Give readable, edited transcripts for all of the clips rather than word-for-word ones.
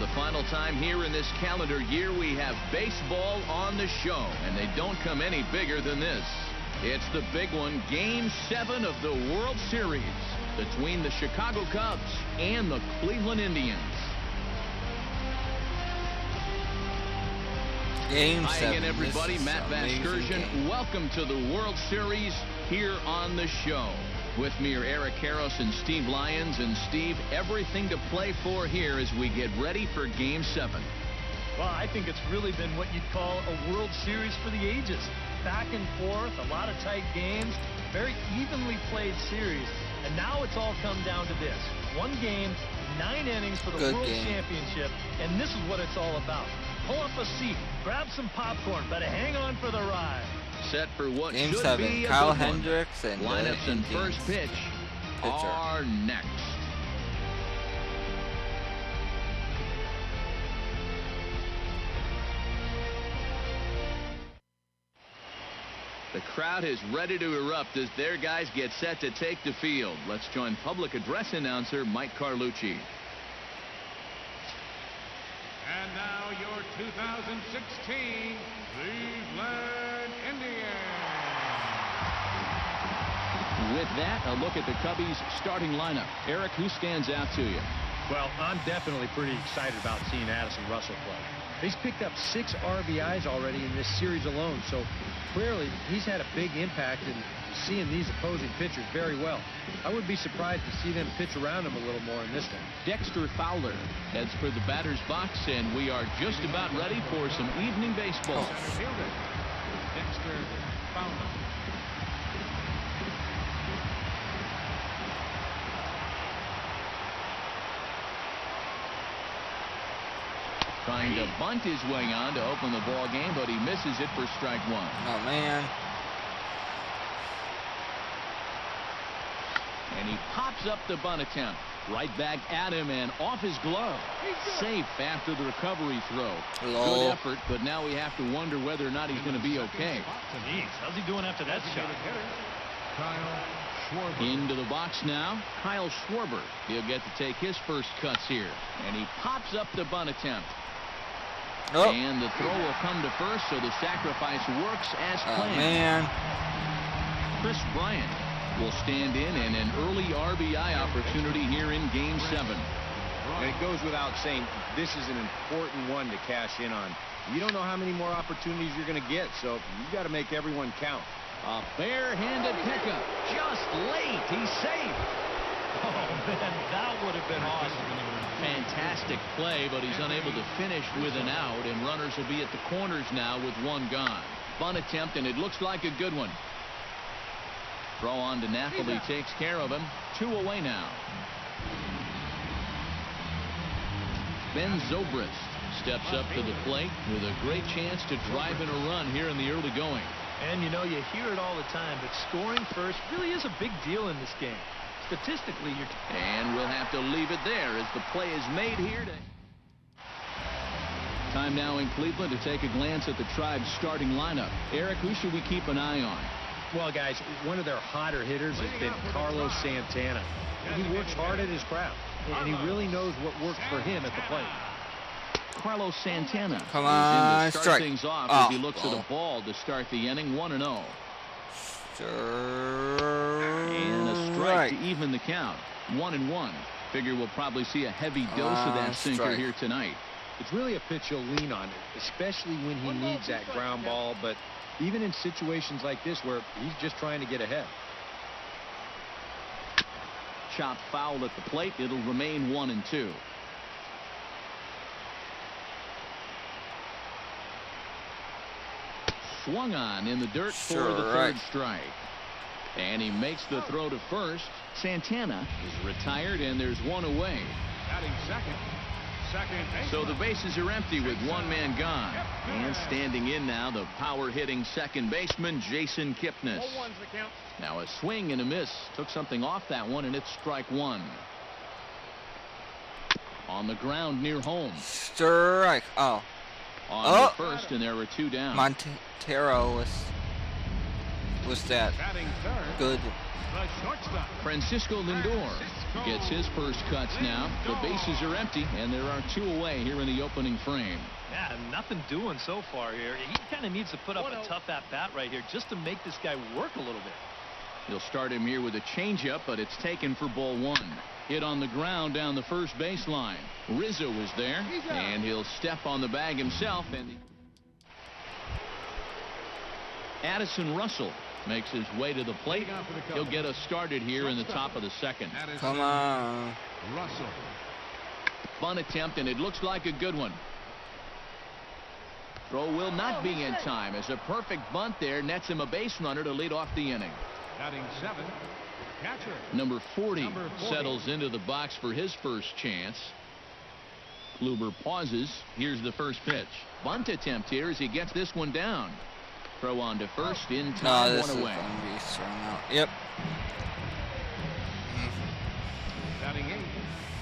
the final time here in this calendar year, we have baseball on the show, and they don't come any bigger than this. It's the big one, Game 7 of the World Series between the Chicago Cubs and the Cleveland Indians. Game 7. Hi again, everybody. Matt Vasgersian. Welcome to the World Series here on the show. With me are Eric Karros and Steve Lyons. And Steve, everything to play for here as we get ready for Game 7. Well, I think it's really been what you'd call a World Series for the ages. Back and forth, a lot of tight games, very evenly played series. And now it's all come down to this. One game, 9 innings for the World Championship. And this is what it's all about. Pull up a seat, grab some popcorn, but hang on for the ride. Set for what Game should 7, be a Kyle good one. Hendricks and Lineups and first pitch pitcher are next. The crowd is ready to erupt as their guys get set to take the field. Let's join public address announcer Mike Carlucci. And now your 2016 Cleveland Indians. With that, a look at the Cubbies starting lineup. Eric, who stands out to you? Well, I'm definitely pretty excited about seeing Addison Russell play. He's picked up 6 RBIs already in this series alone, so clearly he's had a big impact in seeing these opposing pitchers very well. I would be surprised to see them pitch around him a little more in this one. Dexter Fowler heads for the batter's box, and we are just about ready for some evening baseball. Center fielder, Dexter Fowler. Trying to bunt his way on to open the ball game, but he misses it for strike 1. Oh, man. And he pops up the bunt attempt. Right back at him and off his glove. Safe after the recovery throw. Good effort, but now we have to wonder whether or not he's going to be okay. Jeez, how's he doing after that shot? Kyle Schwarber. Into the box now, Kyle Schwarber. He'll get to take his first cuts here. And he pops up the bunt attempt. Oh. And the throw will come to first, so the sacrifice works as planned. Oh, man. Chris Bryant will stand in and an early RBI opportunity here in Game 7. And it goes without saying, this is an important one to cash in on. You don't know how many more opportunities you're going to get, so you got to make everyone count. A bare-handed pickup, just late. He's safe. Oh, man, that would have been awesome. Fantastic play, but he's unable to finish with an out, and runners will be at the corners now with 1 gone. Bunt attempt, and it looks like a good one. Throw on to Napoli takes care of him. 2 away now. Ben Zobrist steps up to the plate with a great chance to drive in a run here in the early going. And you know, you hear it all the time, but scoring first really is a big deal in this game. Statistically, and we'll have to leave it there as the play is made here. Time now in Cleveland to take a glance at the Tribe's starting lineup. Eric, who should we keep an eye on? Well, guys, one of their hotter hitters has been Carlos Santana. He works hard at his craft, and he really knows what works for him at the plate. Carlos Santana Come on, is in to start strike. things off as he looks at a ball to start the inning. 1-0. And a strike to even the count. 1-1. Figure we'll probably see a heavy dose of that sinker here tonight. It's really a pitch you'll lean on, especially when he needs that ground ball, but even in situations like this where he's just trying to get ahead. Chopped foul at the plate. It'll remain 1-2. Swung on in the dirt for the third strike. And he makes the throw to first. Santana is retired, and there's 1 away. Batting second. So the bases are empty with 1 man gone. And standing in now, the power-hitting second baseman, Jason Kipnis. Now a swing and a miss. Took something off that one, and it's strike 1. On the ground near home. Strike. On the first, and there were 2 down. Montero was was that Batting third, good? the shortstop. Francisco Lindor gets his first cuts now. The bases are empty, and there are 2 away here in the opening frame. Yeah, nothing doing so far here. He kind of needs to put up a tough at-bat right here just to make this guy work a little bit. He'll start him here with a changeup, but it's taken for ball 1. Hit on the ground down the first baseline. Rizzo is there, and he'll step on the bag himself. And Addison Russell makes his way to the plate. He'll get us started here in the top of the second. Come on. Russell. Bunt attempt, and it looks like a good one. Throw will not be in time, as a perfect bunt there nets him a base runner to lead off the inning. Batting 7, catcher. Number 40 settles into the box for his first chance. Kluber pauses. Here's the first pitch. Bunt attempt here as he gets this one down. Throw on to first in No, time, this one is away. gonna be thrown out. Yep. Batting 8.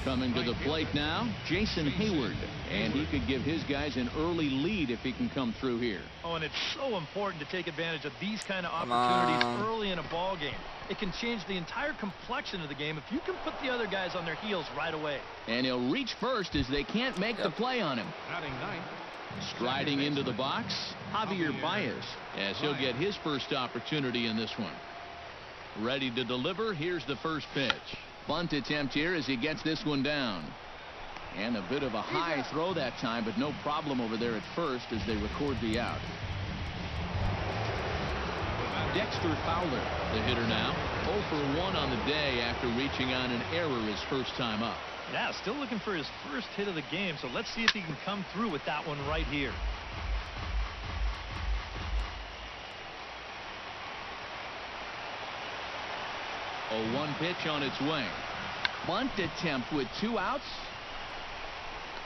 Coming to the plate now, Jason Hayward. And he could give his guys an early lead if he can come through here. Oh, and it's so important to take advantage of these kind of Come opportunities on. early in a ball game. It can change the entire complexion of the game if you can put the other guys on their heels right away. And he'll reach first as they can't make the play on him. Batting 9. Striding into the box, Javier Baez, as he'll get his first opportunity in this one. Ready to deliver. Here's the first pitch. Bunt attempt here as he gets this one down. And a bit of a high throw that time, but no problem over there at first as they record the out. Dexter Fowler, the hitter now, 0 for 1 on the day after reaching on an error his first time up. Yeah, still looking for his first hit of the game, so let's see if he can come through with that one right here. A 1 pitch on its way. Bunt attempt with 2 outs.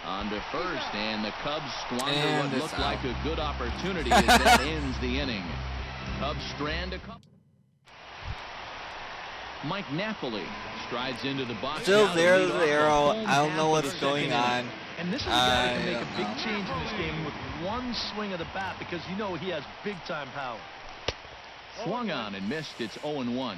On to first, and the Cubs squander And what it's looked out. like a good opportunity as that ends the inning. Cubs strand a couple. Mike Napoli strides into the box. Still now to there's lead off the arrow. home I don't half know of what's the going second on. inning. And this is a guy that can make I a big don't know. change in this game with one swing of the bat because you know he has big-time power. Swung on and missed. It's 0-1.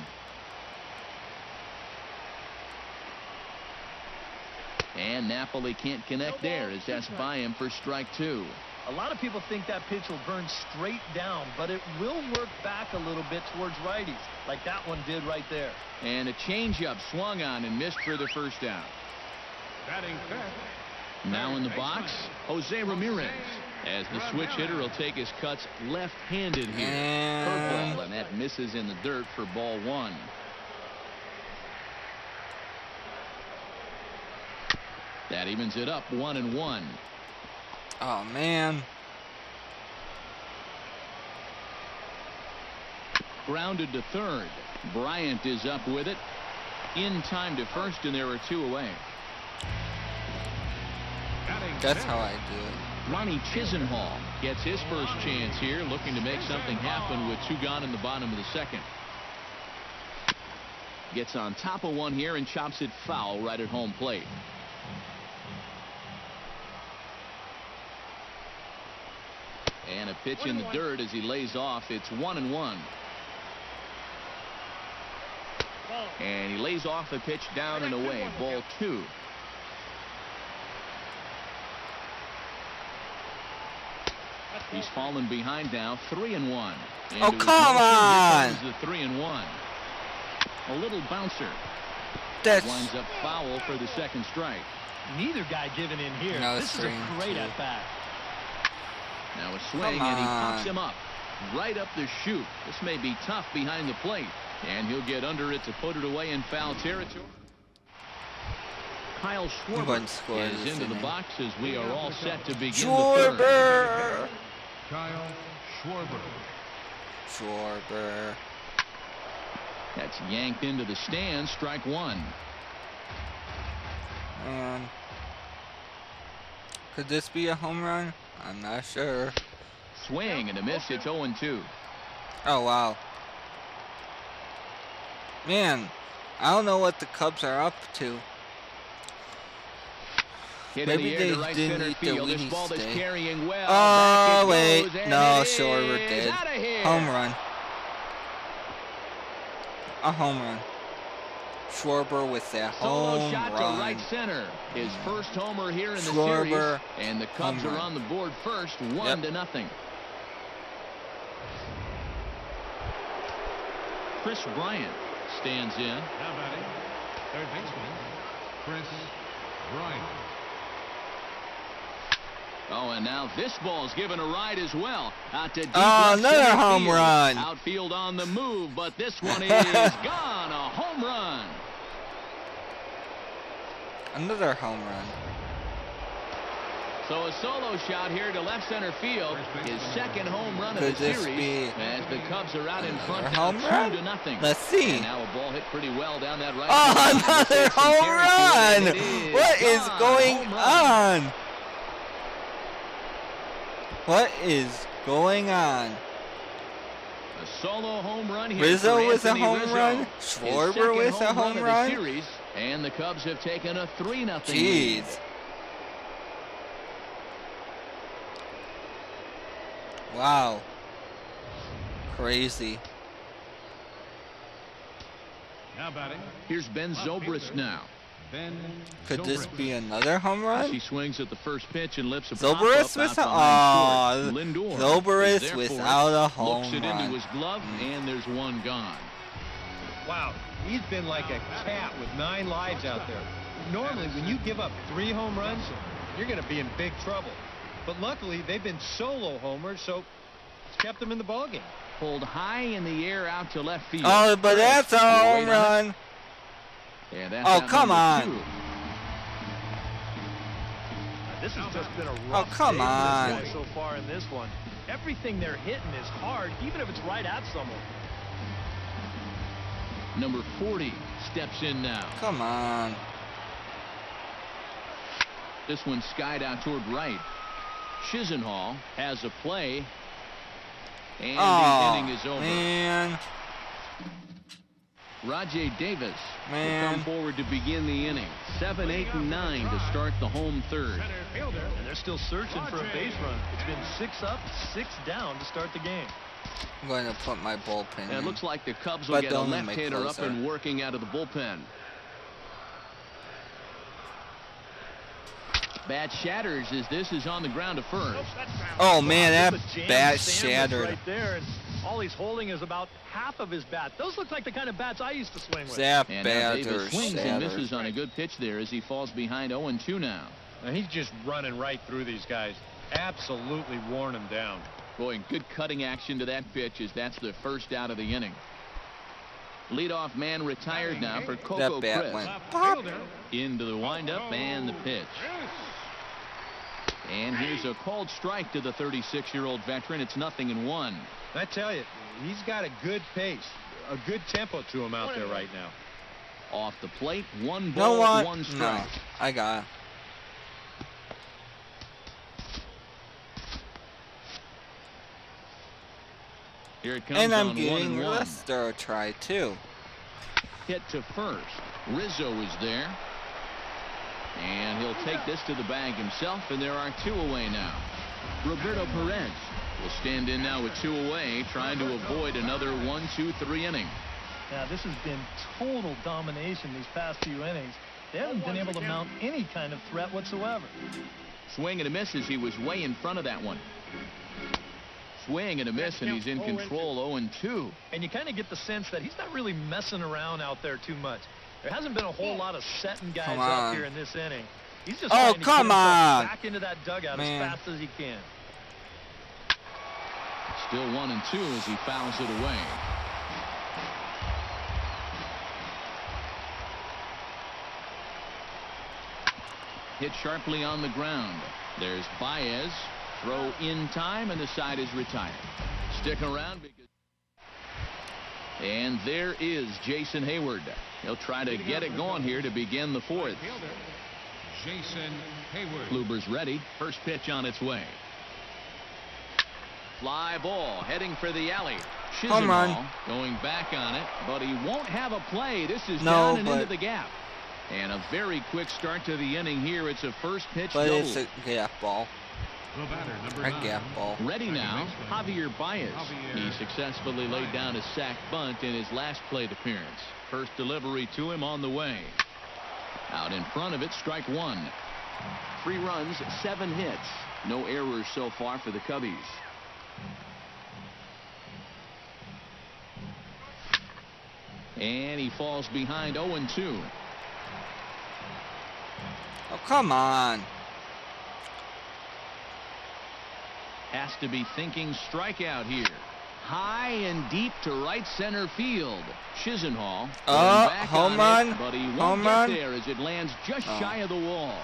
And Napoli can't connect there as that's by him for strike 2. A lot of people think that pitch will burn straight down, but it will work back a little bit towards righties, like that one did right there. And a changeup swung on and missed for the first out. Batting 5th. Now in the box, Jose Ramirez. As the switch hitter will take his cuts left-handed here. And- Curveball, and that misses in the dirt for ball 1. That evens it up 1-1. Oh man. Grounded to third. Bryant is up with it. In time to first, and there are 2 away. Batting That's 5th. how I do it. Ronnie Chisenhall gets his first chance here, looking to make something happen with 2 gone in the bottom of the second. Gets on top of one here and chops it foul right at home plate. And a pitch in the dirt as he lays off. It's 1-1. And he lays off the pitch down and away. Ball 2. He's fallen behind now, 3-1. Oh, come on! Here comes the 3-1. A little bouncer. That's Winds up foul for the second strike. Neither guy giving in here. No, This is a 3-2. great at-bat. Now a swing, Come and he pops on. him up. Right up the chute. This may be tough behind the plate. And he'll get under it to put it away in foul territory. Kyle Schwarber wouldn't score is this into the inning. box as we are all set to begin the third. Schwarber. Kyle Schwarber. Schwarber. That's yanked into the stands. Strike 1. Man. Could this be a home run? I'm not sure. Swing and a miss. It's 0-2. Oh wow. Man, I don't know what the Cubs are up to. Hit Maybe in the air to they right didn't center eat the field. This weenie ball is steak. carrying well. Oh Back it wait, goes, and no, it Schwarber is did. outta here. Home run. a home run. Schwarber with that Solo home shot run. to right center. His first homer here in the Schwarber, series. And the Cubs home are run. on the board first, 1-0. Chris Bryant stands in. Now batting, third baseman, Chris Bryant. Oh, and now this ball's given a ride as well. Out to deep Oh, left another center home field. run. Outfield on the move, but this one is gone. A home run. Another home run. So a solo shot here to left center field. His second home run of the Could this series. be As the Cubs are out in front, another now home run? 2-0. Let's see. And now a ball hit pretty well down that right. Oh, side. another home run! And it What is gone. going Home run. on? What is going on? A solo home run here. Rizzo for with a Anthony home Rizzo. run? His Schwarber second with a home home of run? the series, and the Cubs have taken a 3-0 lead. Jeez. Wow. Crazy. Now batting, Here's Ben Zobrist now. Ben Could this Zobrist. be another home As he run? swings at the first pitch and lifts a Zobrist pop-up with out a behind short. Lindor is Zobrist there for without it. a home Looks it run. into his glove, and there's one gone. Wow, he's been like a cat with 9 lives out there. Normally, when you give up 3 home runs, you're going to be in big trouble. But luckily, they've been solo homers, so it's kept them in the ballgame. Pulled high in the air out to left field. Oh, but that's a home Wait on it. run. And that's Oh, out come number on. 2. This has just been a Oh, rough come day for on. this guy so far in this one. Everything they're hitting is hard, even if it's right at someone. Number 40 steps in now. Come on. This one skied out toward right. Chisenhall has a play. And the Oh, inning is over. man. Rajay Davis will Man. come forward to begin the inning. 7, 8, and 9 to start the home third. Center fielder, And they're still searching for a base run. It's been 6 up, 6 down to start the game. I'm going to put my bullpen And it in. looks like the Cubs will But get a don't make left-hander up closer. and working out of the bullpen. Bat shatters as this is on the ground to first. Oh, man, Wow, that just a jam bat sandwich shattered. right there, and all he's holding is about half of his bat. Those look like the kind of bats I used to swing with. That And now bat Davis or swings and shattered. misses on a good pitch there as he falls behind 0-2 now. Now, he's just running right through these guys. Absolutely worn them down. Boy, good cutting action to that pitch as that's the first out of the inning. Leadoff man retired now for Coco That bat Chris. went left pop. fielder, Into the windup and the pitch. And here's a called strike to the 36-year-old veteran. It's 0-1. I tell you, he's got a good pace, a good tempo to him out there right now. Off the plate, 1 No ball, one. 1 No, strike. I got it. Here it comes And I'm on giving 1-1. Lester a try too. Hit to first. Rizzo is there. And he'll take this to the bag himself, and there are 2 away now. Roberto Perez will stand in now with 2 away, trying to avoid another 1-2-3 inning. Now, this has been total domination these past few innings. They haven't been able to mount any kind of threat whatsoever. Swing and a miss as he was way in front of that one. Swing and a miss, and he's in control 0-2. And you kind of get the sense that he's not really messing around out there too much. There hasn't been a whole lot of setting guys Come up on. here in this inning. He's just Oh, trying to get come himself on. back into that dugout Man. as fast as he can. Still 1-2 as he fouls it away. Hit sharply on the ground. There's Baez. Throw in time, and the side is retired. Stick around because. And there is Jason Hayward. He'll try to get it going here to begin the 4th. fielder, Jason Hayward. Kluber's ready. First pitch on its way. Fly ball heading for the alley. Home run. Chisenhall going back on it, but he won't have a play. This is No, down and into but- the gap. And a very quick start to the inning here. It's a first pitch But double. it's a gap ball. The batter, number A 9. gap ball. Ready now, Javier Baez. Javier He successfully laid down a sac bunt in his last plate appearance. First delivery to him on the way. Out in front of it, strike one. 3 runs, 7 hits. No errors so far for the Cubbies. And he falls behind 0-2. Oh, come on. Has to be thinking strikeout here. High and deep to right center field. Chisenhall going back home on it, run. but he won't Home get run. there as it lands just shy of the wall.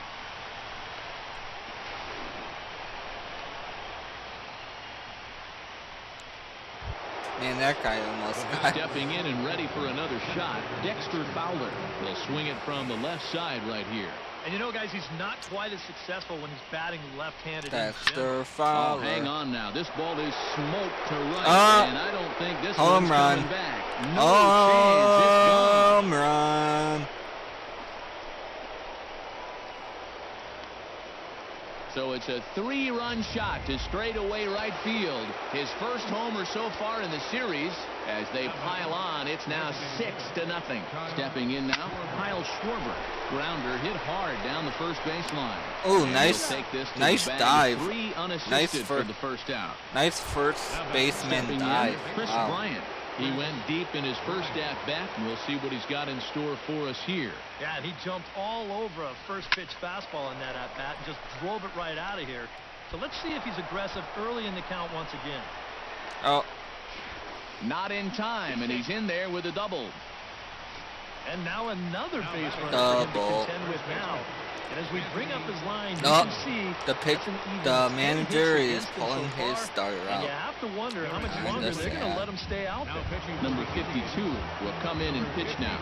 Man, that guy almost got. Stepping in and ready for another shot, Dexter Fowler will swing it from the left side right here. And you know, guys, he's not quite as successful when he's batting left-handed. Dexter Oh, Fowler. hang on now. This ball is smoked to right, and I don't think this home one's run. coming back. No chance. It's gone. Home run. So it's a 3-run shot to straightaway right field. His first homer so far in the series. As they pile on, it's now 6-0. Stepping in now, Kyle Schwarber. Grounder hit hard down the first baseline. Oh, nice, nice dive. 3 unassisted Nice for the first out. Nice first baseman Stepping dive. in, Chris Wow. Bryant. He went deep in his first at-bat, and we'll see what he's got in store for us here. Yeah, and he jumped all over a first-pitch fastball in that at-bat and just drove it right out of here. So let's see if he's aggressive early in the count once again. Oh. Not in time, and he's in there with a double. And now another base runner for him Double. to contend with now. And as we bring up his line, you Oh, can see the manager is against him pulling so his far, starter and out. you have to wonder how much I longer they're going to understand. let him stay out Now there. pitching Number 52 will come in and pitch now.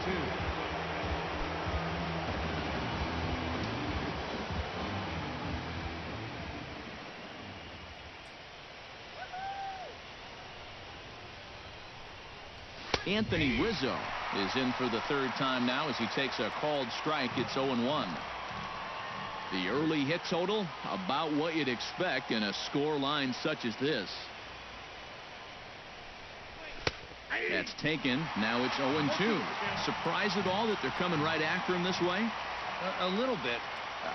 Anthony Rizzo is in for the 3rd time now as he takes a called strike. It's 0-1. The early hit total about what you'd expect in a score line such as this. That's taken. Now it's 0-2. Surprised at all that they're coming right after him this way? A little bit.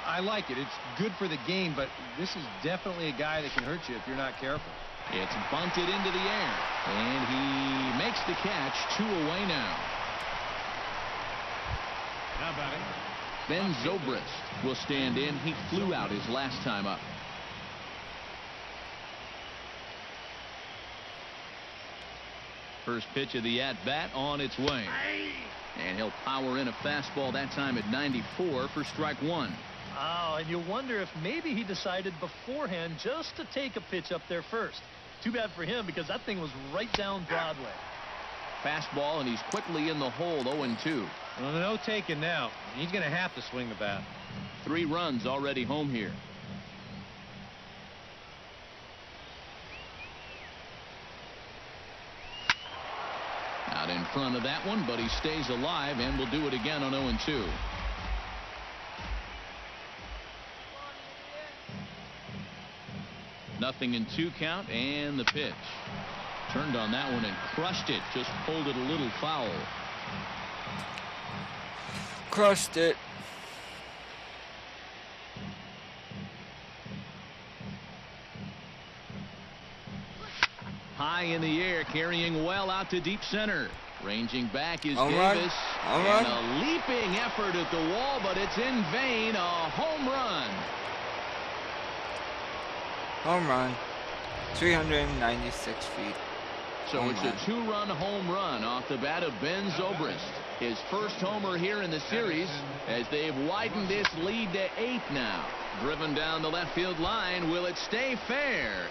I like it. It's good for the game, but this is definitely a guy that can hurt you if you're not careful. It's bunted into the air, and he makes the catch. 2 away now. Now batting. Ben Zobrist will stand in. He flew out his last time up. First pitch of the at-bat on its way. And he'll power in a fastball that time at 94 for strike one. Oh, and you wonder if maybe he decided beforehand just to take a pitch up there first. Too bad for him because that thing was right down Broadway. Fastball, and he's quickly in the hole. 0-2. Well, no taking now. He's going to have to swing the bat. 3 runs already home here. Out in front of that one, but he stays alive and will do it again on 0-2. Nothing in 2 count, and the pitch. Turned on that one and crushed it. Just pulled it a little foul. Crushed it. High in the air, carrying well out to deep center. Ranging back is Home run. Davis. Home and run. a leaping effort at the wall, but it's in vain. A home run. Home run. 396 feet. So Home it's run. a 2-run home run off the bat of Ben Zobrist. His first homer here in the series as they've widened this lead to 8 now. Driven down the left field line. Will it stay fair?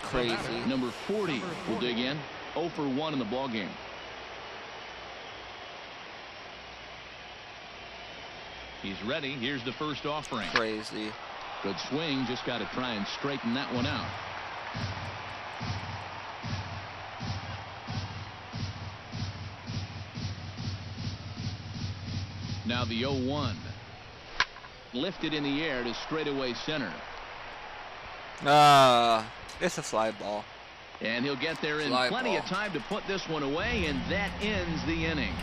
Crazy. Number 40 will dig in. 0 for 1 in the ballgame. He's ready. Here's the first offering. Crazy. Good swing. Just got to try and straighten that one out. Now the 0-1. Lifted in the air to straightaway center. It's a fly ball. And he'll get there in Fly plenty ball. of time to put this one away, and that ends the inning.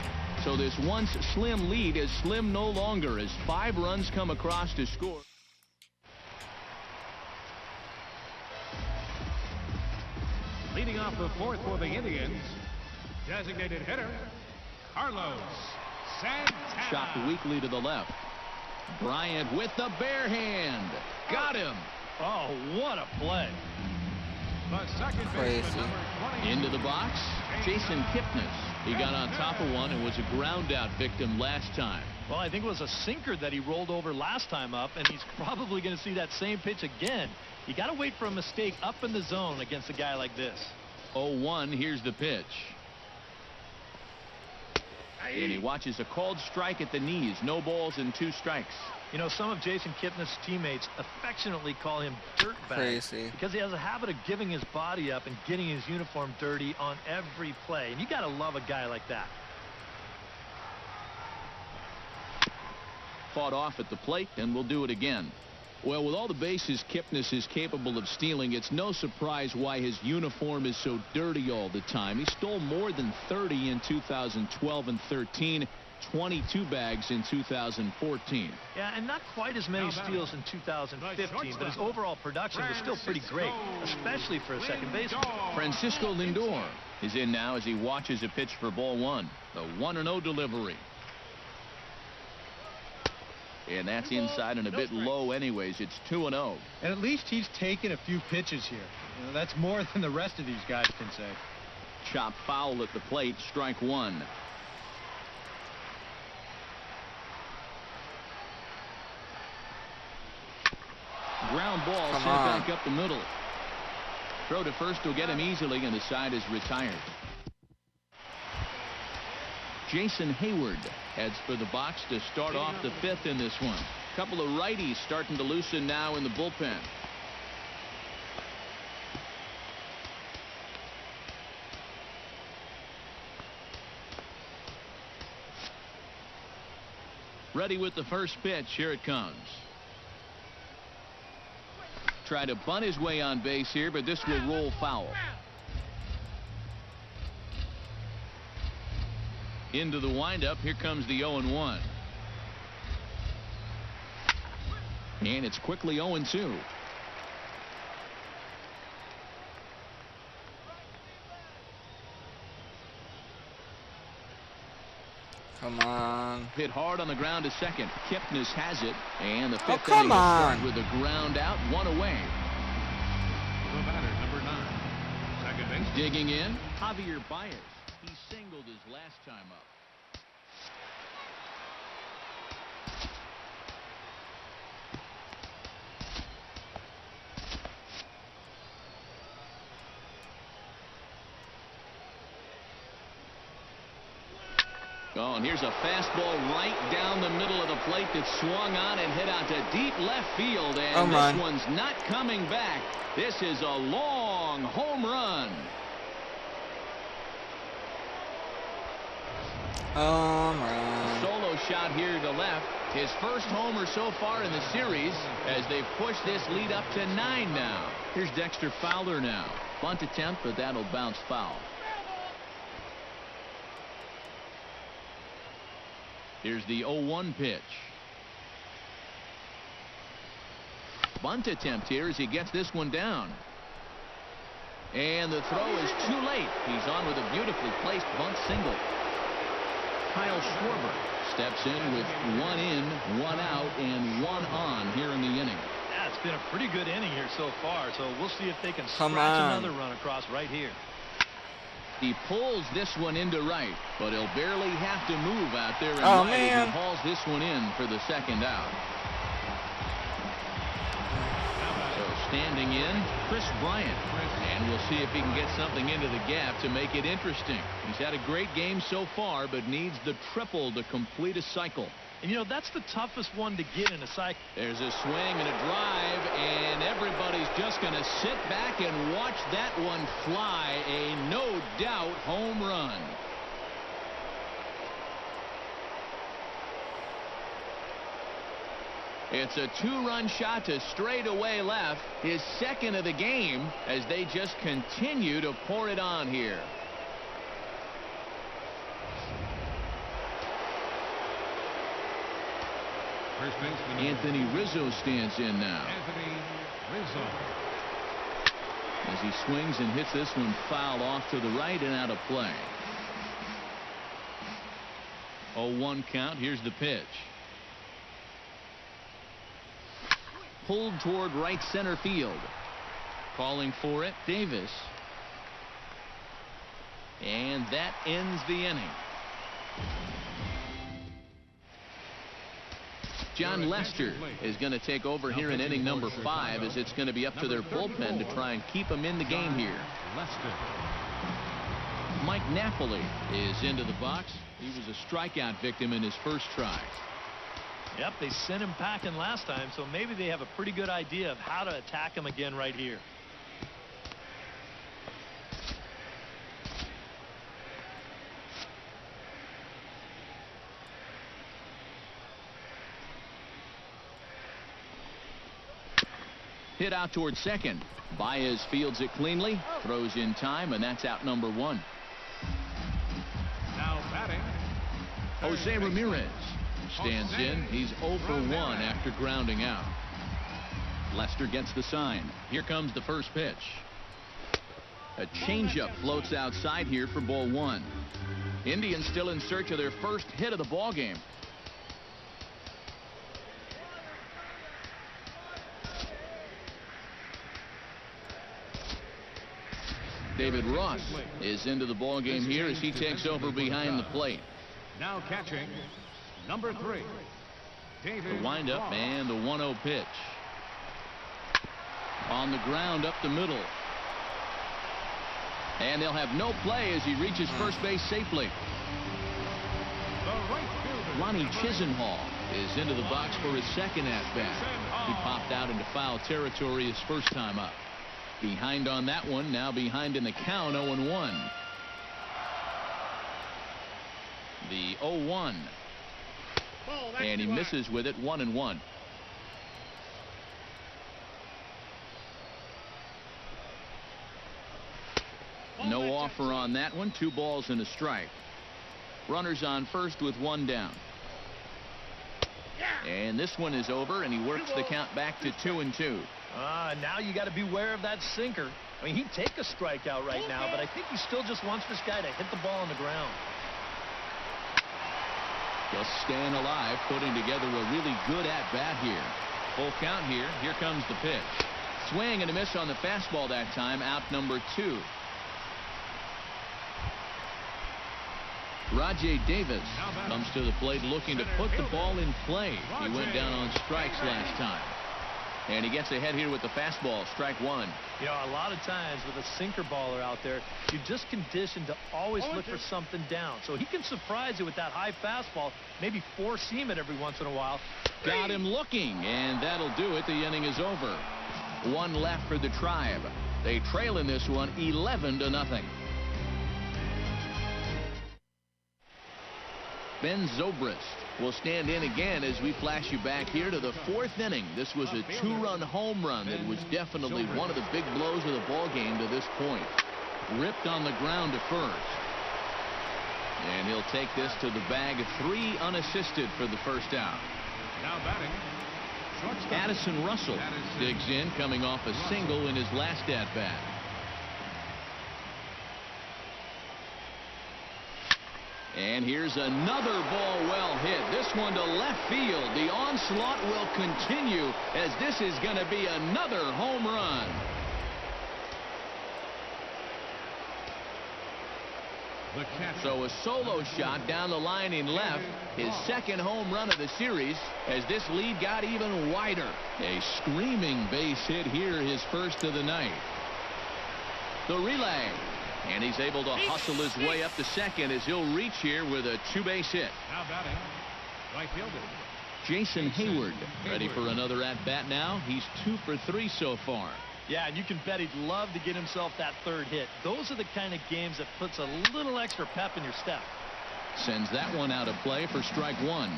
So this once slim lead is slim no longer as 5 runs come across to score. Leading off the 4th for the Indians, designated hitter, Carlos Santana. Chopped weakly to the left. Bryant with the bare hand. Got him. Oh, what a play. The second Crazy. baseman, number 20. Into the box, Jason Kipnis. He got on top of one and was a ground out victim last time. Well, I think it was a sinker that he rolled over last time up, and he's probably going to see that same pitch again. You got to wait for a mistake up in the zone against a guy like this. 0-1, here's the pitch. And he watches a called strike at the knees. No balls and 2 strikes. You know, some of Jason Kipnis' teammates affectionately call him Dirtbag Crazy. because he has a habit of giving his body up and getting his uniform dirty on every play. And you got to love a guy like that. Fought off at the plate, and will do it again. Well, with all the bases Kipnis is capable of stealing, it's no surprise why his uniform is so dirty all the time. He stole more than 30 in 2012 and 13, 22 bags in 2014. Yeah, and not quite as many steals in 2015, but his overall production was still pretty great, especially for a second baseman. Francisco Lindor is in now as he watches a pitch for ball 1. The 1-0 delivery. And that's inside and a bit low anyways. It's 2-0. And at least he's taken a few pitches here. You know, that's more than the rest of these guys can say. Chop foul at the plate. Strike 1. Ground ball sent back up the middle. Throw to first will get him easily, and the side is retired. Jason Hayward heads for the box to start off the 5th in this one. Couple of righties starting to loosen now in the bullpen. Ready with the first pitch. Here it comes. Try to bunt his way on base here, but this will roll foul. Into the windup. Here comes the 0-1. And it's quickly 0-2. Come on. Hit hard on the ground to second. Kipnis has it. And the 5th Oh, come inning will start on. with a ground out, 1 away. The batter, number 9. Second base. Digging in, Javier Baez. He singled his last time up. Oh, and here's a fastball right down the middle of the plate that swung on and hit out to deep left field. And this one's not coming back. This is a long home run. Home run. Solo shot here to left. His first homer so far in the series as they've pushed this lead up to 9 now. Here's Dexter Fowler now. Bunt attempt, but that'll bounce foul. Here's the 0-1 pitch. Bunt attempt here as he gets this one down. And the throw is too late. He's on with a beautifully placed bunt single. Kyle Schwarber steps in with 1 in, 1 out, and 1 on here in the inning. Yeah, it's been a pretty good inning here so far, so we'll see if they can Come scratch on. another run across right here. He pulls this one into right, but he'll barely have to move out there in Oh, right man. as he hauls this one in for the second out. So standing in, Chris Bryant. And we'll see if he can get something into the gap to make it interesting. He's had a great game so far, but needs the triple to complete a cycle. And, you know, that's the toughest one to get in a cycle. There's a swing and a drive, and everybody's just going to sit back and watch that one fly. A no-doubt home run. It's a 2-run shot to straightaway left, his second of the game, as they just continue to pour it on here. First baseman Anthony Rizzo stands in now. Anthony Rizzo. As he swings and hits this one foul off to the right and out of play. 0-1 count. Here's the pitch. Pulled toward right center field. Calling for it, Davis. And that ends the inning. John Lester is going to take over here in inning number 5, as it's going to be up to their bullpen to try and keep them in the game here. Lester. Mike Napoli is into the box. He was a strikeout victim in his first try. Yep, they sent him packing last time, so maybe they have a pretty good idea of how to attack him again right here. Hit out towards second. Baez fields it cleanly, throws in time, and that's out number 1. Now batting, Jose Ramirez stands in. He's 0 for 1 after grounding out. Lester gets the sign. Here comes the first pitch. A changeup floats outside here for ball 1. Indians still in search of their first hit of the ball game. David Ross is into the ball game here as he takes over behind the plate. now catching, number 3, David The windup Ross. and the 1-0 pitch. On the ground up the middle. And they'll have no play as he reaches first base safely. The right fielder, Ronnie number Chisenhall is into the box for his second at-bat. He popped out into foul territory his first time up. Behind on that one, now behind in the count, 0-1. The 0-1. And he misses with it, 1-1. No offer on that one. 2 balls and a strike. Runners on first with 1 down. And this one is over, and he works the count back to 2-2. Now you got to beware of that sinker. I mean, he'd take a strikeout right now, but I think he still just wants this guy to hit the ball on the ground. Just staying alive, putting together a really good at-bat here. Full count here. Here comes the pitch. Swing and a miss on the fastball that time. Out number 2. Rajay Davis comes to the plate looking to put the ball in play. He went down on strikes last time. And he gets ahead here with the fastball. Strike 1. You know, a lot of times with a sinker baller out there, you're just conditioned to always look for something down. So he can surprise you with that high fastball, maybe four-seam it every once in a while. Got him looking, and that'll do it. The inning is over. 1 left for the Tribe. They trail in this one 11-0. Ben Zobrist will stand in again as we flash you back here to the 4th inning. This was a 2-run home run that was definitely one of the big blows of the ball game to this point. Ripped on the ground to first. And he'll take this to the bag. 3 unassisted for the first out. Now batting, shortstop. Addison Russell digs in, coming off a single in his last at-bat. And here's another ball well hit. This one to left field. The onslaught will continue as this is going to be another home run. The catcher. So a solo shot down the line in left. His second home run of the series as this lead got even wider. A screaming base hit here, his first of the night. The relay. And he's able to hustle his way up to second as he'll reach here with a 2-base hit. Now batting, right fielder. Jason Hayward ready for another at-bat now. He's 2 for 3 so far. Yeah, and you can bet he'd love to get himself that 3rd hit. Those are the kind of games that puts a little extra pep in your step. Sends that one out of play for strike 1.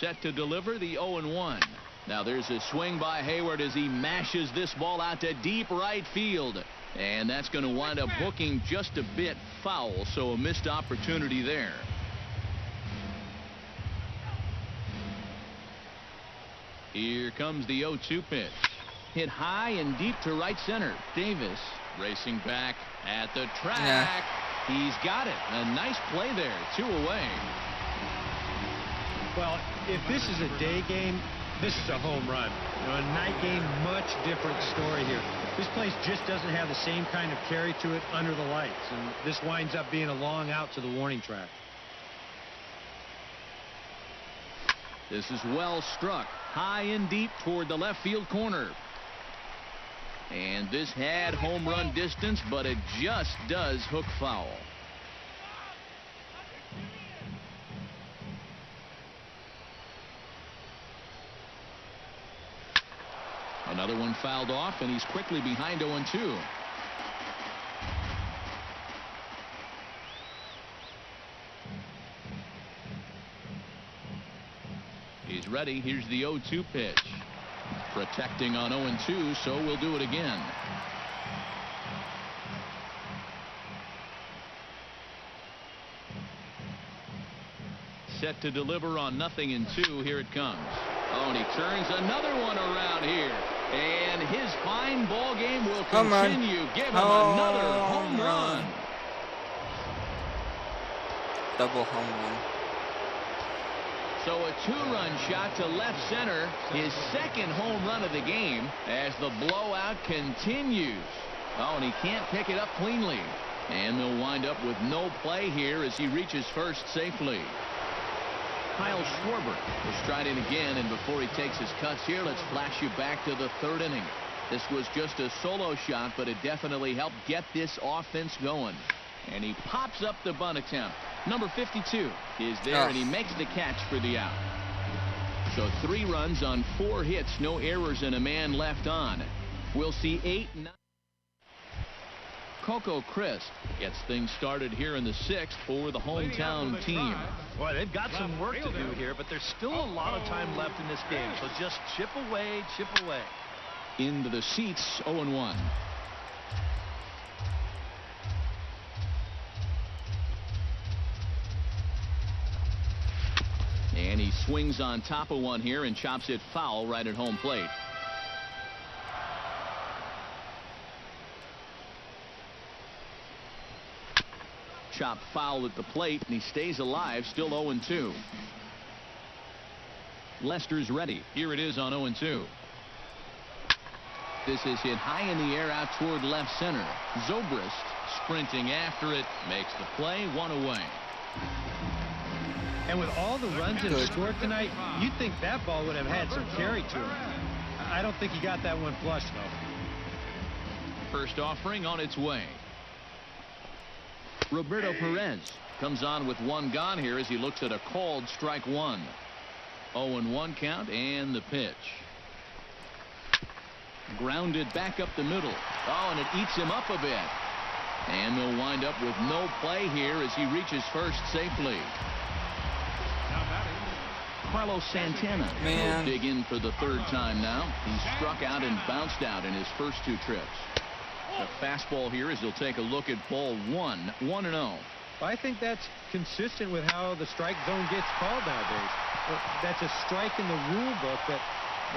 set to deliver the 0-1. Now there's a swing by Hayward as he mashes this ball out to deep right field. And that's going to wind up hooking just a bit foul, so a missed opportunity there. Here comes the 0-2 pitch. Hit high and deep to right center. Davis racing back at the track. Yeah. He's got it. A nice play there. 2 away. Well, if this is a day game, this is a home run. You know, a night game, much different story here. This place just doesn't have the same kind of carry to it under the lights, and this winds up being a long out to the warning track. This is well struck. High and deep toward the left field corner. And this had home run distance, but it just does hook foul. Another one fouled off, and he's quickly behind 0-2. He's ready. Here's the 0-2 pitch. Protecting on 0-2, so we'll do it again. Set to deliver on 0-2. Here it comes. Oh, and he turns another one around here. And his fine ball game will continue. Give him another home run. Double home run. So a 2-run shot to left center, his second home run of the game as the blowout continues. Oh, and he can't pick it up cleanly. And they'll wind up with no play here as he reaches first safely. Kyle Schwarber will stride in again, and before he takes his cuts here, let's flash you back to the 3rd inning. This was just a solo shot, but it definitely helped get this offense going. And he pops up the bunt attempt. Number 52 is there, and he makes the catch for the out. So 3 runs on 4 hits, no errors, and a man left on. We'll see 8-9. Coco Crisp gets things started here in the 6th for the hometown team. Boy, they've got some work to do here, but there's still a lot of time left in this game. So just chip away, chip away. Into the seats, 0-1. And he swings on top of one here and chops it foul right at home plate. Chopped foul at the plate, and he stays alive, still 0-2. Lester's ready. Here it is on 0-2. This is hit high in the air out toward left center. Zobrist sprinting after it, makes the play, 1 away. And with all the runs that he scored tonight, you'd think that ball would have had some carry to it. I don't think he got that one flush, though. First offering on its way. Roberto Perez comes on with 1 gone here as he looks at a called strike 1. 0-1 count, and the pitch. Grounded back up the middle. Oh, and it eats him up a bit. And they'll wind up with no play here as he reaches first safely. Carlos Santana will dig in for the 3rd time now. He struck out and bounced out in his first 2 trips. The fastball here as he'll take a look at ball 1, 1-0. I think that's consistent with how the strike zone gets called nowadays. That's a strike in the rule book that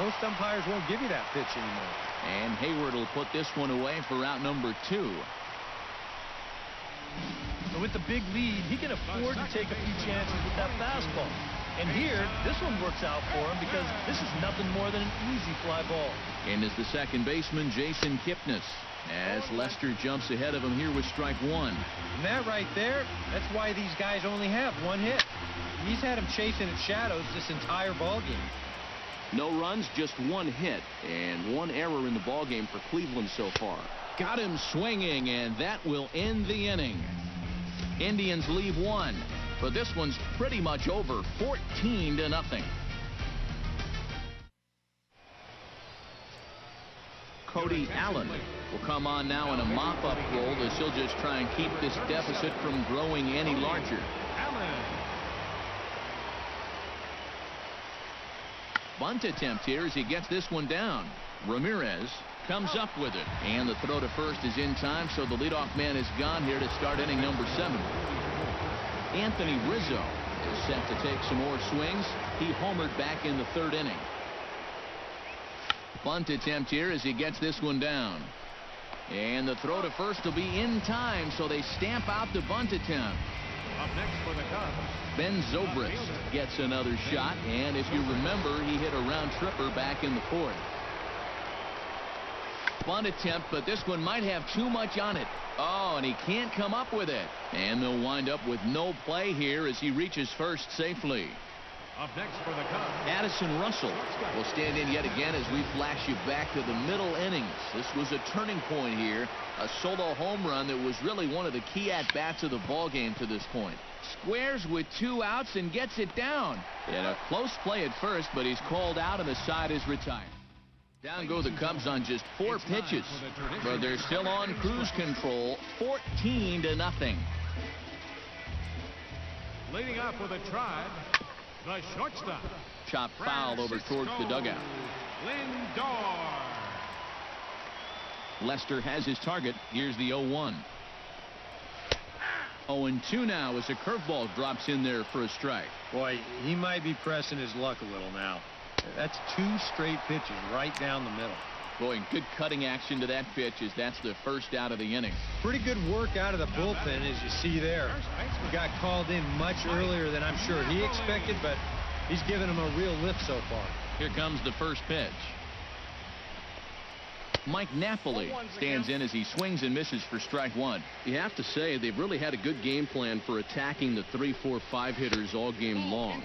most umpires won't give you that pitch anymore. And Hayward will put this one away for out number 2. So with the big lead, he can afford to take a few chances with that fastball. And here, this one works out for him because this is nothing more than an easy fly ball. And is the second baseman, Jason Kipnis, as Lester jumps ahead of him here with strike 1. And that right there, that's why these guys only have 1 hit. He's had him chasing at shadows this entire ball game. No runs, just 1 hit, and 1 error in the ball game for Cleveland so far. Got him swinging, and that will end the inning. Indians leave 1, but this one's pretty much over, 14-0. Cody Allen will come on now in a mop-up role as he'll just try and keep this deficit from growing any larger. Bunt attempt here as he gets this one down. Ramirez comes up with it, and the throw to first is in time, so the leadoff man is gone here to start inning number 7. Anthony Rizzo is set to take some more swings. He homered back in the 3rd inning. Bunt attempt here as he gets this one down, and the throw to first will be in time, so they stamp out the bunt attempt. Up next for the Cubs, Ben Zobrist gets another shot, and if you remember, he hit a round tripper back in the 4th. Bunt attempt, but this one might have too much on it. Oh, and he can't come up with it. And they'll wind up with no play here as he reaches first safely. up next for the Cubs, Addison Russell will stand in yet again as we flash you back to the middle innings. This was a turning point here. A solo home run that was really one of the key at-bats of the ballgame to this point. Squares with 2 outs and gets it down. In a close play at first, but he's called out and the side is retired. Down go the Cubs on just 4 pitches, but they're still on cruise control, 14-0. leading off with a Tribe, the shortstop. Chop foul over towards the dugout. Lindor. Lester has his target. Here's the 0-1. 0-2 now as a curveball drops in there for a strike. Boy, he might be pressing his luck a little now. That's 2 straight pitches right down the middle. Boy, good cutting action to that pitch as that's the first out of the inning. Pretty good work out of the bullpen, as you see there. He got called in much earlier than I'm sure he expected, but he's given him a real lift so far. Here comes the first pitch. Mike Napoli stands in as he swings and misses for strike 1. You have to say they've really had a good game plan for attacking the 3, 4, 5 hitters all game long.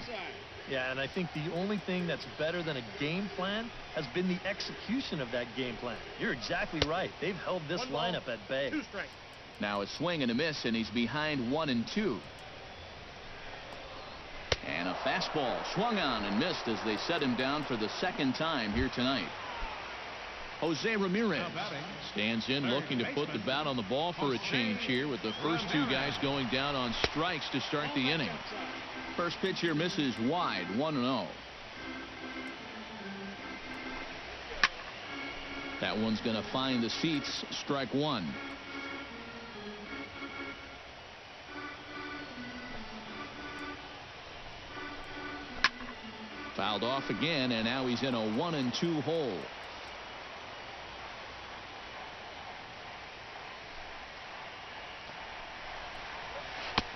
Yeah, and I think the only thing that's better than a game plan has been the execution of that game plan. You're exactly right. They've held this lineup at bay. Now a swing and a miss, and he's behind 1-2. And a fastball swung on and missed as they set him down for the 2nd time here tonight. Jose Ramirez stands in looking to put the bat on the ball for a change here with the first 2 guys going down on strikes to start the inning. First pitch here misses wide, 1-0. That one's going to find the seats, strike 1. Fouled off again, and now he's in a 1-2 hole.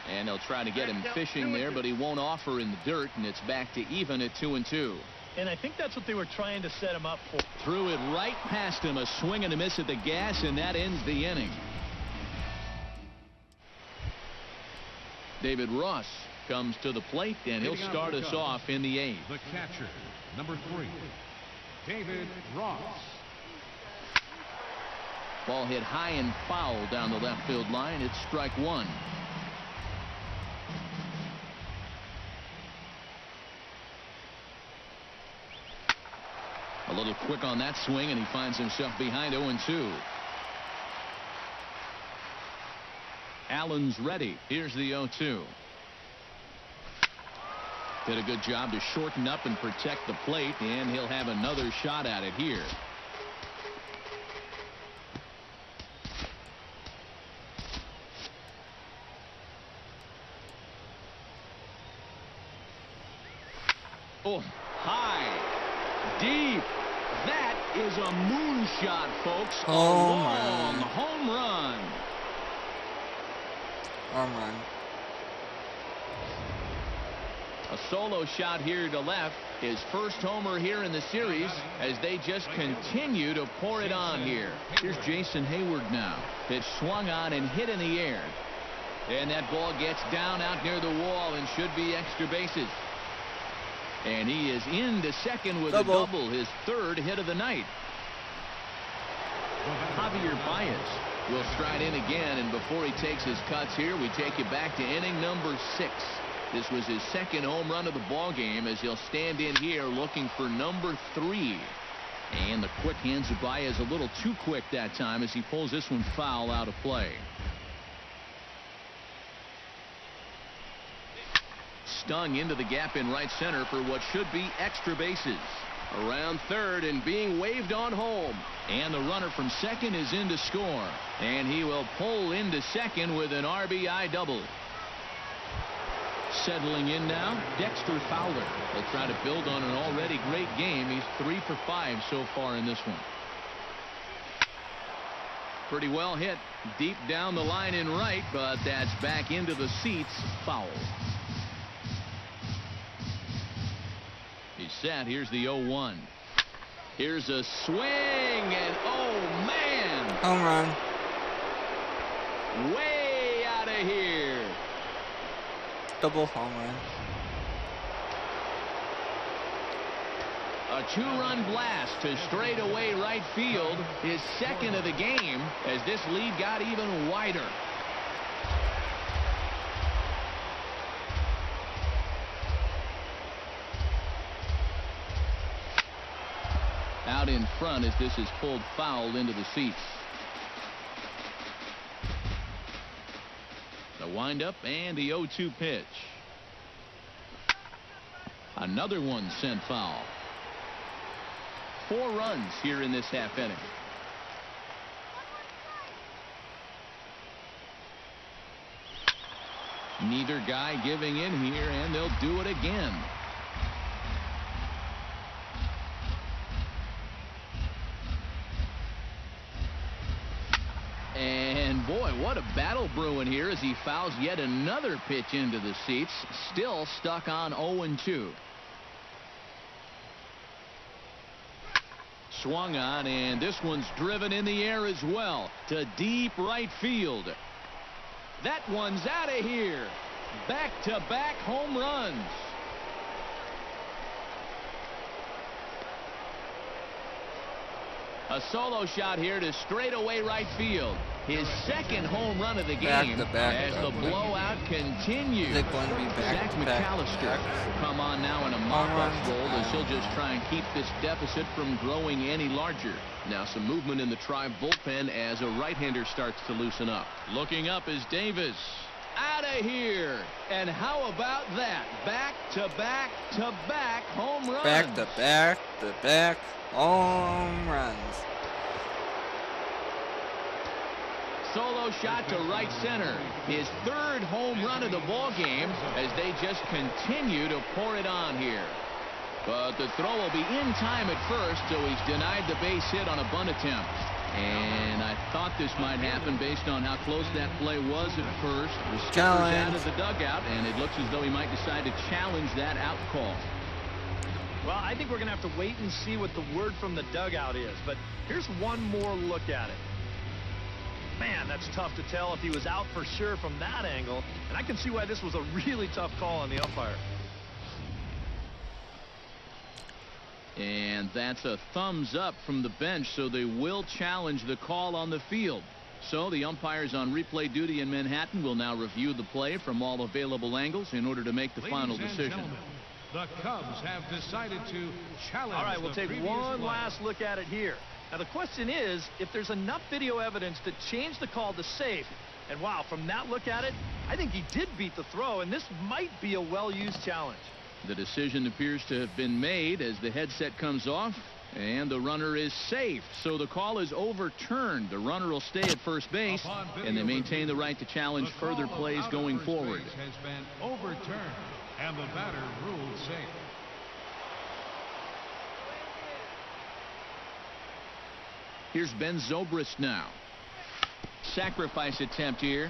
And they'll try to get him fishing there, but he won't offer in the dirt, and it's back to even at 2-2. And I think that's what they were trying to set him up for. Threw it right past him, a swing and a miss at the gas, and that ends the inning. David Ross comes to the plate, and he'll start us off in the 8th. The catcher, number 3, David Ross. Ball hit high and foul down the left field line. It's strike 1. A little quick on that swing, and he finds himself behind 0-2. Allen's ready. Here's the 0-2. Did a good job to shorten up and protect the plate, and he'll have another shot at it here. Oh, high. Deep. That is a moonshot, folks. A long home run. Home run. A solo shot here to left. His first homer here in the series as they just continue to pour it on here. Here's Jason Hayward now. Pitch swung on and hit in the air. And that ball gets down out near the wall and should be extra bases. And he is into second with a double, his 3rd hit of the night. Javier Baez will stride in again, and before he takes his cuts here, we take you back to inning number 6. This was his 2nd home run of the ball game as he'll stand in here looking for number 3. And the quick hands of Baez a little too quick that time as he pulls this one foul out of play. Stung into the gap in right center for what should be extra bases. Around third and being waved on home. And the runner from second is in to score. And he will pull into second with an RBI double. Settling in now, Dexter Fowler. He'll try to build on an already great game. He's 3 for 5 so far in this one. Pretty well hit deep down the line in right, but that's back into the seats. Foul. He's set. Here's the 0-1. Here's a swing, and oh man, Home run. way out of here. Double home run. A 2-run blast to straightaway right field, his second of the game, as this lead got even wider. Out in front as this is pulled foul into the seats. The windup and the 0-2 pitch. Another one sent foul. 4 runs here in this half inning. Neither guy giving in here, and they'll do it again. And boy, what a battle brewing here as he fouls yet another pitch into the seats. Still stuck on 0-2. Swung on, and this one's driven in the air as well to deep right field. That one's out of here. Back-to-back home runs. A solo shot here to straightaway right field. His second home run of the game as the blowout continues. Is it going to be Zach McAllister will come on now in a mop-up role as he'll just try and keep this deficit from growing any larger. Now some movement in the Tribe bullpen as a right-hander starts to loosen up. Looking up is Davis. Out of here. And how about that? Back-to-back-to-back home runs. Back-to-back-to-back home runs. Solo shot to right center. His third home run of the ball game as they just continue to pour it on here. But the throw will be in time at first, so he's denied the base hit on a bunt attempt. And I thought this might happen based on how close that play was at first. The skipper's out of the dugout, and it looks as though he might decide to challenge that out call. Well, I think we're going to have to wait and see what the word from the dugout is. But here's one more look at it. Man, that's tough to tell if he was out for sure from that angle. And I can see why this was a really tough call on the umpire. And that's a thumbs up from the bench, so they will challenge the call on the field. So the umpires on replay duty in Manhattan will now review the play from all available angles in order to make the final decision. The Cubs have decided to challenge. All right, we'll take one last look at it here. Now the question is if there's enough video evidence to change the call to safe. And wow, from that look at it, I think he did beat the throw, and this might be a well-used challenge. The decision appears to have been made as the headset comes off, and the runner is safe. So the call is overturned. The runner will stay at first base, and they maintain the right to challenge further plays going forward. Has been overturned, and the batter ruled safe. Here's Ben Zobrist now. Sacrifice attempt here.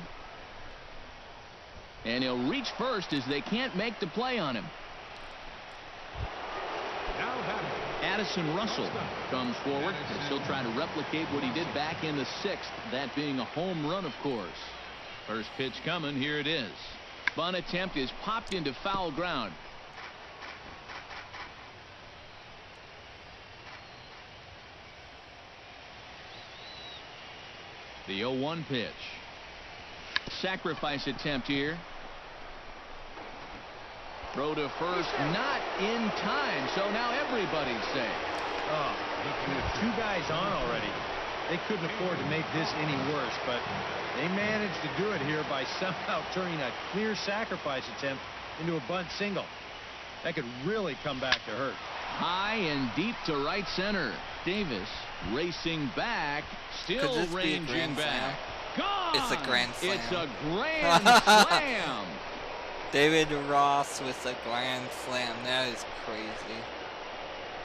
And he'll reach first as they can't make the play on him. Addison Russell comes forward as he'll try to replicate what he did back in the 6th, that being a home run, of course. First pitch coming. Here it is. Bunt attempt is popped into foul ground. The 0-1 pitch. Sacrifice attempt here. Throw to first, not in time, so now everybody's safe. Oh, with 2 guys on already, they couldn't afford to make this any worse, but they managed to do it here by somehow turning a clear sacrifice attempt into a bunt single. That could really come back to hurt. High and deep to right center. Davis racing back, Could still this be a ranging grand back. slam? Gone! It's a grand slam. It's a grand slam. David Ross with a grand slam. That is crazy.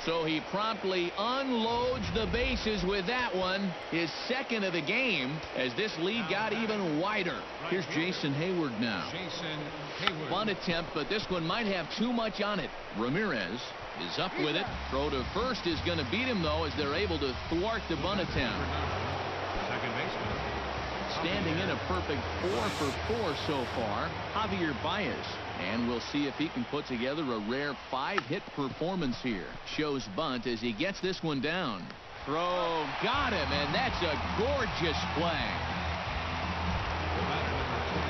So he promptly unloads the bases with that one, his second of the game, as this lead got even wider. Here's Jason Hayward now. Jason Hayward. Bunt attempt, but this one might have too much on it. Ramirez is up with it. Throw to first is going to beat him, though, as they're able to thwart the bunt attempt. Second baseman. Standing in a perfect 4 for 4 so far, Javier Baez. And we'll see if he can put together a rare 5-hit performance here. Shows bunt as he gets this one down. Throw got him, and that's a gorgeous play.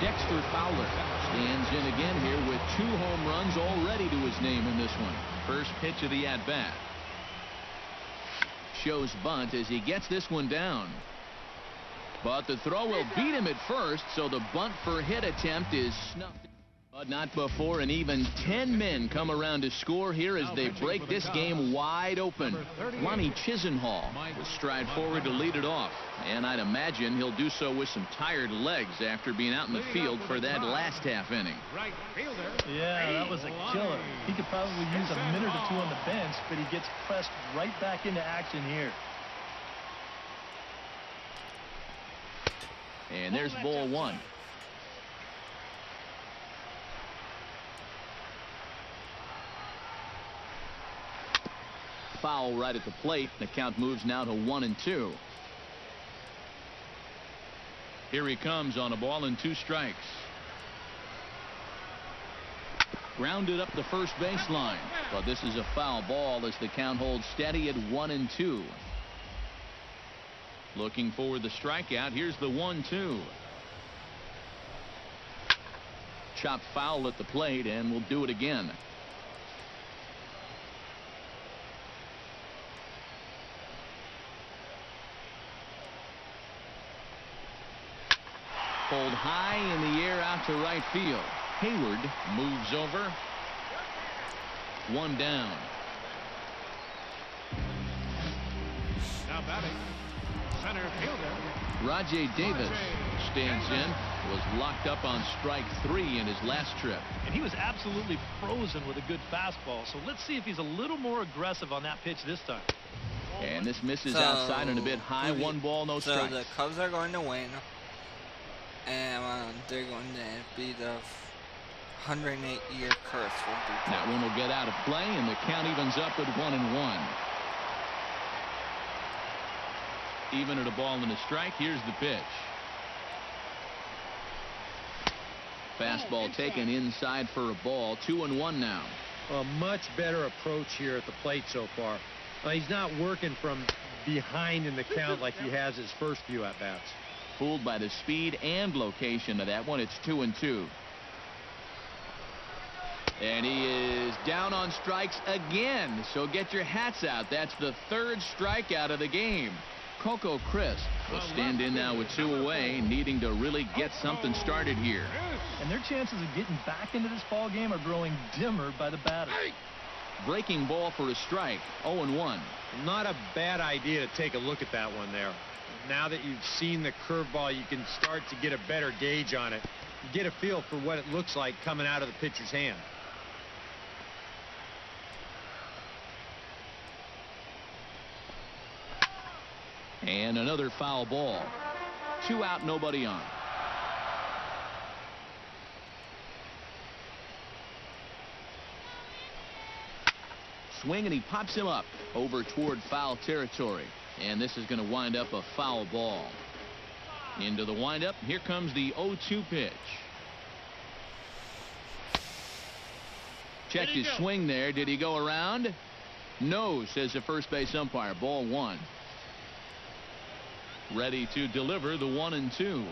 Dexter Fowler stands in again here with 2 home runs already to his name in this one. First pitch of the at-bat. Shows bunt as he gets this one down. But the throw will beat him at first, so the bunt for hit attempt is snuffed. But not before an even 10 men come around to score here as they break this game wide open. Lonnie Chisenhall will stride forward to lead it off. And I'd imagine he'll do so with some tired legs after being out in the field for that last half inning. Right fielder. Yeah, that was a killer. He could probably use a minute or 2 on the bench, but he gets pressed right back into action here. And there's ball 1. Foul right at the plate. The count moves now to 1-2. Here he comes on a ball and 2 strikes. Grounded up the first baseline, but this is a foul ball as the count holds steady at 1-2. Looking for the strikeout. Here's the 1-2. Chopped foul at the plate, and we'll do it again. Pulled high in the air out to right field. Hayward moves over. 1 down. Now batting. Center fielder. Rajay Davis stands in. Was locked up on strike 3 in his last trip. And he was absolutely frozen with a good fastball. So let's see if he's a little more aggressive on that pitch this time. And this misses outside and a bit high. 1 ball, no strikes. So the Cubs are going to win. And they're going to be the 108-year curse will be. That one will get out of play, and the count evens up at 1-1. Even at a ball and a strike. Here's the pitch. Fastball taken inside for a ball. 2-1 now. A much better approach here at the plate so far. He's not working from behind in the count like he has his first few at-bats. Fooled by the speed and location of that one. It's 2-2. And he is down on strikes again. So get your hats out. That's the 3rd strikeout of the game. Coco Crisp will stand in now with 2 away, needing to really get something started here. And their chances of getting back into this ball game are growing dimmer by the batter. Breaking ball for a strike. 0-1. Not a bad idea to take a look at that one there. Now that you've seen the curveball, you can start to get a better gauge on it. You get a feel for what it looks like coming out of the pitcher's hand. And another foul ball. 2 out, nobody on. Swing, and he pops him up over toward foul territory. And this is going to wind up a foul ball. Into the windup. Here comes the 0-2 pitch. Checked his swing there. Did he go around? No, says the first base umpire. Ball 1. Ready to deliver the 1-2.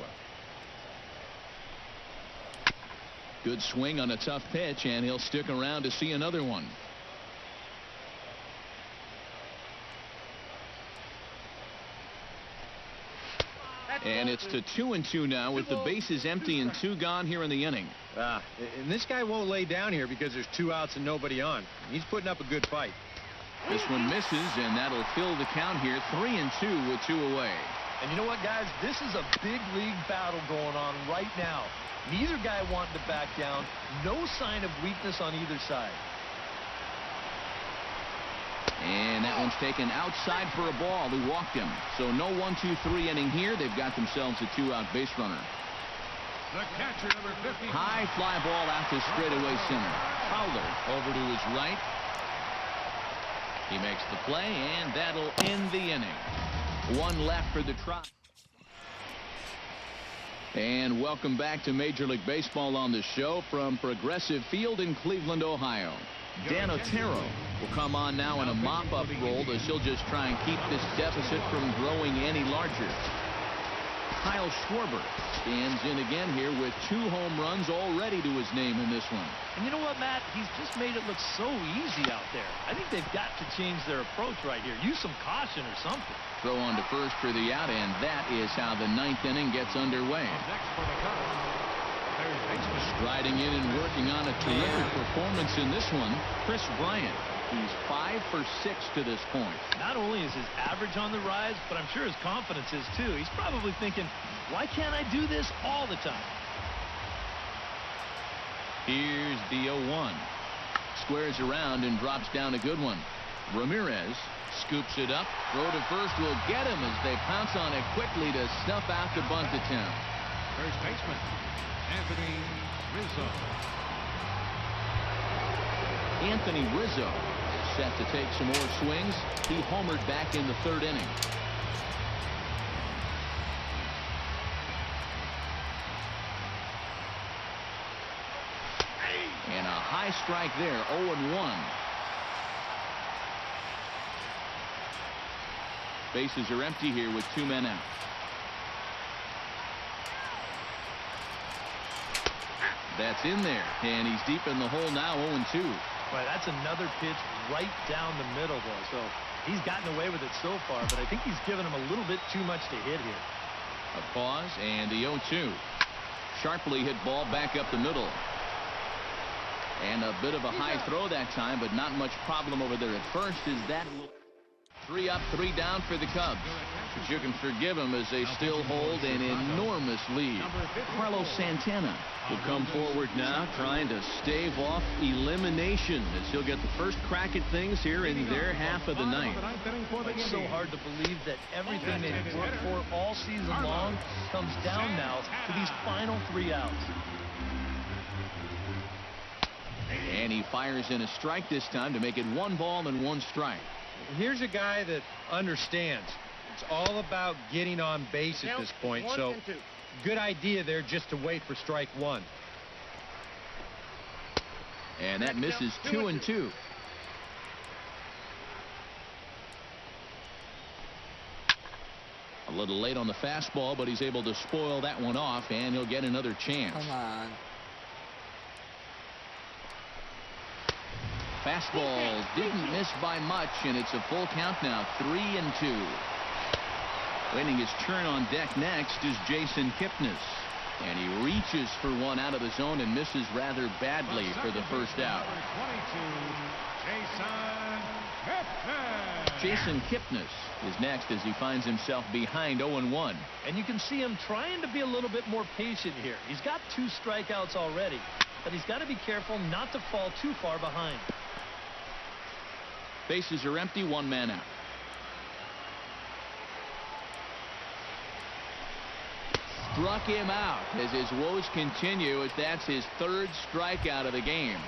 Good swing on a tough pitch, and he'll stick around to see another one. And it's to 2-2 now with the bases empty and 2 gone here in the inning. And this guy won't lay down here because there's 2 outs and nobody on. He's putting up a good fight. This one misses, and that'll fill the count here. 3-2 with 2 away. And you know what, guys? This is a big league battle going on right now. Neither guy wanting to back down. No sign of weakness on either side. And that one's taken outside for a ball. He walked him. So no 1-2-3 inning here. They've got themselves a 2-out base runner. The catcher, number 50. High fly ball out to straightaway center. Fowler over to his right. He makes the play, and that'll end the inning. 1 left for the Tribe. And welcome back to Major League Baseball on the show from Progressive Field in Cleveland, Ohio. Dan Otero will come on now in a mop-up role as he'll just try and keep this deficit from growing any larger. Kyle Schwarber stands in again here with 2 home runs already to his name in this one. And you know what, Matt? He's just made it look so easy out there. I think they've got to change their approach right here. Use some caution or something. Throw on to first for the out, and that is how the 9th inning gets underway. Next for the Cubs, third baseman. Striding in and working on a terrific performance in this one, Chris Bryant. He's 5 for 6 to this point. Not only is his average on the rise, but I'm sure his confidence is too. He's probably thinking, why can't I do this all the time? Here's the 0-1. Squares around and drops down a good one. Ramirez scoops it up. Throw to first will get him as they pounce on it quickly to snuff out the bunt attempt. First baseman, Anthony Rizzo. Anthony Rizzo is set to take some more swings. He homered back in the 3rd inning. And a high strike there, 0-1. Bases are empty here with 2 men out. That's in there, and he's deep in the hole now, 0-2. Boy, that's another pitch right down the middle, though. So he's gotten away with it so far, but I think he's given him a little bit too much to hit here. A pause, and the 0-2. Sharply hit ball back up the middle. And a bit of a high throw that time, but not much problem over there at first. Is that 3 up, 3 down for the Cubs? But you can forgive them as they still hold an enormous lead. Carlos Santana will come forward now, trying to stave off elimination as he'll get the first crack at things here in their half of the 9th. It's so hard to believe that everything they've worked for all season long comes down now to these final 3 outs. And he fires in a strike this time to make it 1 ball and 1 strike. Here's a guy that understands. It's all about getting on base at this point. So good idea there just to wait for strike 1. And that misses 2-2. A little late on the fastball, but he's able to spoil that one off, and he'll get another chance. Come on. Fastball didn't miss by much, and it's a full count now, 3-2. Waiting his turn on deck next is Jason Kipnis. And he reaches for one out of the zone and misses rather badly for the first out. Jason Kipnis is next as he finds himself behind 0-1. And you can see him trying to be a little bit more patient here. He's got 2 strikeouts already, but he's got to be careful not to fall too far behind. Bases are empty, 1 man out. Struck him out as his woes continue, as that's his 3rd strikeout of the game.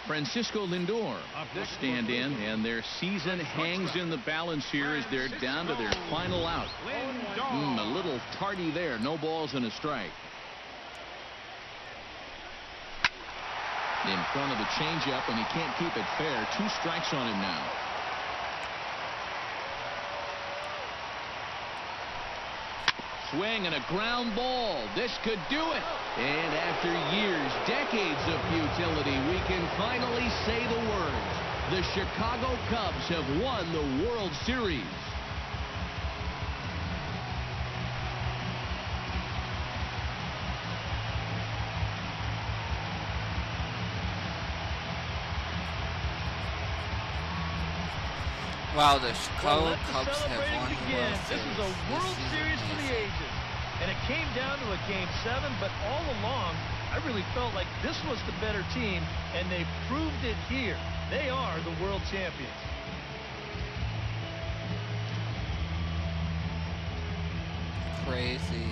Francisco Lindor will stand in, and their season hangs in the balance here as they're down to their final out. A little tardy there. No balls and a strike. In front of the changeup, and he can't keep it fair. 2 strikes on him now. Swing and a ground ball. This could do it. And after years, decades of futility, we can finally say the words. The Chicago Cubs have won the World Series. Wow, the Well, Chicago let the Cubs have celebrating won the begin. World This Series. is a World Series for the ages. And it came down to a Game 7, but all along, I really felt like this was the better team, and they proved it here. They are the world champions. Crazy.